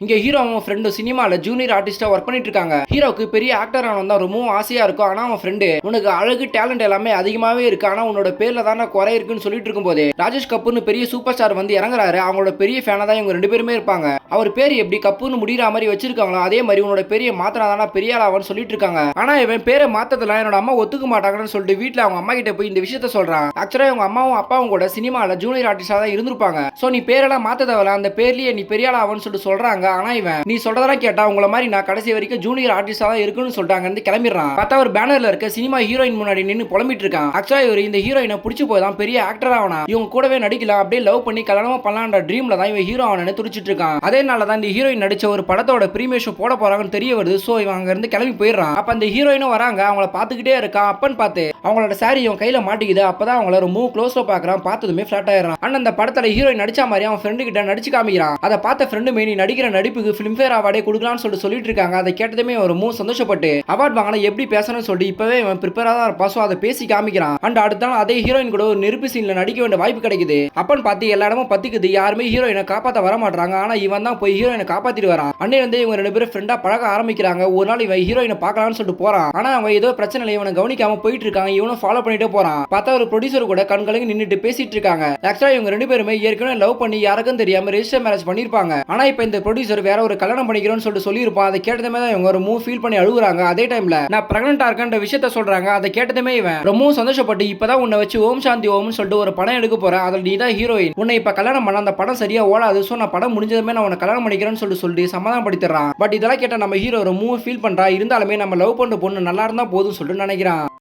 இங்க ஹீரோ அவன் ஃப்ரெண்டு சினிமால ஜூனியர் ஆர்டிஸ்டா ஒர்க் பண்ணிட்டு இருக்காங்க. ஹீரோக்கு பெரிய ஆக்டர் ஆனவன் தான் ரொம்பவும் ஆசையா இருக்கும். ஆனா அவன் ஃப்ரெண்டு உனக்கு அழகு டேலண்ட் எல்லாமே அதிகமாவே இருக்கு, ஆனா உன்னோட பேர்ல தானே குறை இருக்குன்னு சொல்லிட்டு இருக்கும்போது ராஜேஷ் கபூர்னு பெரிய சூப்பர் ஸ்டார் வந்து இறங்குறாரு. அவங்களோட பெரிய ஃபேனா தான் இவங்க ரெண்டு பேருமே இருப்பாங்க. அவர் பேர் எப்படி கப்புன்னு முடிகிற மாதிரி வச்சிருக்காங்களோ அதே மாதிரி உன்னோட பெரிய மாத்தினா பெரிய ஆளாவன்னு சொல்லிட்டு இருக்காங்க. ஆனா இவன் பேரை மாத்ததெல்லாம் என்னோட அம்மா ஒத்துக்க மாட்டாங்கன்னு சொல்லிட்டு வீட்டுல அவங்க அம்மா கிட்ட போய் இந்த விஷயத்த சொல்றான். ஆக்சுவலா அவங்க அம்மாவும் அப்பாவும் கூட சினிமால ஜூனியர் ஆர்டிஸ்டா தான் இருந்திருப்பாங்க. சோ நீ பேரெல்லாம் மாத்த தேவையில்ல, அந்த பேர்லயே நீ பெரிய ஆளாவன்னு சொல்லிட்டு சொல்றாங்க. ஆனா இவன் நீ சொல்றதெல்லாம் கேட்டா உங்கள மாதிரி நான் கடைசி வரைக்கும் ஜூனியர் ஆர்டிஸ்டா தான் இருக்குன்னு சொல்லிட்டாங்க கிளம்பிடுறான். பார்த்தா ஒரு பேனர்ல இருக்க சினிமா ஹீரோயின் முன்னாடி நின்னு புலம்பிட்டு இருக்கான். ஆக்சுவலா இவர் இந்த ஹீரோயினை பிடிச்சு போய் தான் பெரிய ஆக்டர் ஆவனா, இவங்க கூடவே நடிக்கலாம், அப்படியே லவ் பண்ணி கல்யாணமா பண்ணலாம்ன்ற ட்ரீம்ல தான் இவன் ஹீரோ ஆவனன்னு துடிச்சிட்டு இருக்கான். அதே நாள் தான் இந்த ஹீரோயின் நடிச்ச ஒரு படத்தோட பிரீமியர் ஷோ போட போறாங்கன்னு தெரிய வருது. சோ இவன் அங்க இருந்து கிளம்பி போயிடுறான். அப்ப அந்த ஹீரோயினும் வராங்க. அவங்கள பாத்துக்கிட்டே இருக்கான். அப்பன்னு பார்த்து அவங்களோட சாரி இவன் கையில மாட்டிக்குது. அப்பதான் அவங்கள ரொம்ப க்ளோஸ்ல பாக்குறான். பார்த்ததுமே ஃபிளாட் ஆயிடுறான். அண்ணன் அந்த படத்துல ஹீரோயின் நடிச்ச மாதிரி அவன் ஃப்ரெண்டு கிட்ட நடிச்சு காமிக்கிறான். அதை பார்த்த ஃப்ரெண்டு நீ நடிக்கிற நடிப்புக்கு ஃபிலிம்ஃபேர் அவார்டே கொடுக்கலாம்னு சொல்லிட்டு இருக்காங்க. அதை கேட்டதுமே ஒரு சந்தோஷப்பட்டு அவார்ட் வாங்கினா எப்படி பேசணும்னு சொல்லிட்டு இப்பவே இவன் ப்ரிப்பேரா தான் இருப்பான். சோ அதை பேசி காமிக்கிறான். அண்ட் அடுத்த நாள் அதே ஹீரோயின் கூட ஒரு நெருப்பு சீன்ல நடிக்க வேண்டிய வாய்ப்பு கிடைக்குது. அப்பன்னு பார்த்து எல்லா இடமும் பத்திக்குது. யாருமே ஹீரோயினை காப்பாற்ற வர மாட்டாங்க. ஆனா இவன் தான் போய் ஹீரோயினை காப்பாத்திட்டு வரான். அன்னையில இருந்து இவங்க ரெண்டு பேரும் ஃப்ரெண்டா பழக ஆரம்பிக்கிறாங்க. ஒரு நாள் இவன் ஹீரோயினை பார்க்கலாம்னு சொல்லிட்டு போறான். ஆனா அவங்க ஏதோ பிரச்சனை இல்லை, இவனை கவனிக்காம போயிட்டு இருக்காங்க. இவனும் ஃபாலோ பண்ணிட்டே போறான். பார்த்தா ஒரு ப்ரொடியூசர் கூட கண்களுக்கு நின்னுட்டு பேசிட்டு இருக்காங்க. ஆக்சுவலா இவங்க ரெண்டு பேருமே ஏற்கனவே லவ் பண்ணி யாருக்கும் தெரியாம ரெஜிஸ்டர் மேரேஜ் பண்ணிருப்பாங்க. ஆனா இப்ப இந்த ப்ரொடியூசர் வேற ஒரு கல்யாணம் பண்ணிக்கிறோம்னு சொல்லியிருப்பான். அதை கேட்டதுமே தான் இவங்க ரொம்ப ஃபீல் பண்ணி அழுகுறாங்க. அதே டைம்ல நான் பிரெக்னன்ட்டா இருக்கேன்ற விஷயத்த சொல்றாங்க. அதை கேட்டதுமே இவன் ரொம்ப சந்தோஷப்பட்டு இப்பதான் உன்னை வச்சு ஓம் சாந்தி ஓம்னு சொல்லிட்டு ஒரு படம் எடுக்க போறேன், அதில் நீ தான் ஹீரோயின், உன்னை இப்ப கல்யாணம் பண்ண அந்த படம் சரியா ஓடாது, சோ நான் படம் முடிஞ்சதுமே நான் உன்னை கல்யாணம் பண்ணிக்கிறேன்னு சொல்லிட்டு சமாதானப்படுத்திடுறான். பட் இதெல்லாம் கேட்ட நம்ம ஹீரோ ரொம்ப ஃபீல் பண்றா. இருந்தாலுமே நம்ம லவ் பண்ண பொண்ணு நல்லா இருந்தா போதும் சொல்லிட்டு நினைக்கிறான்.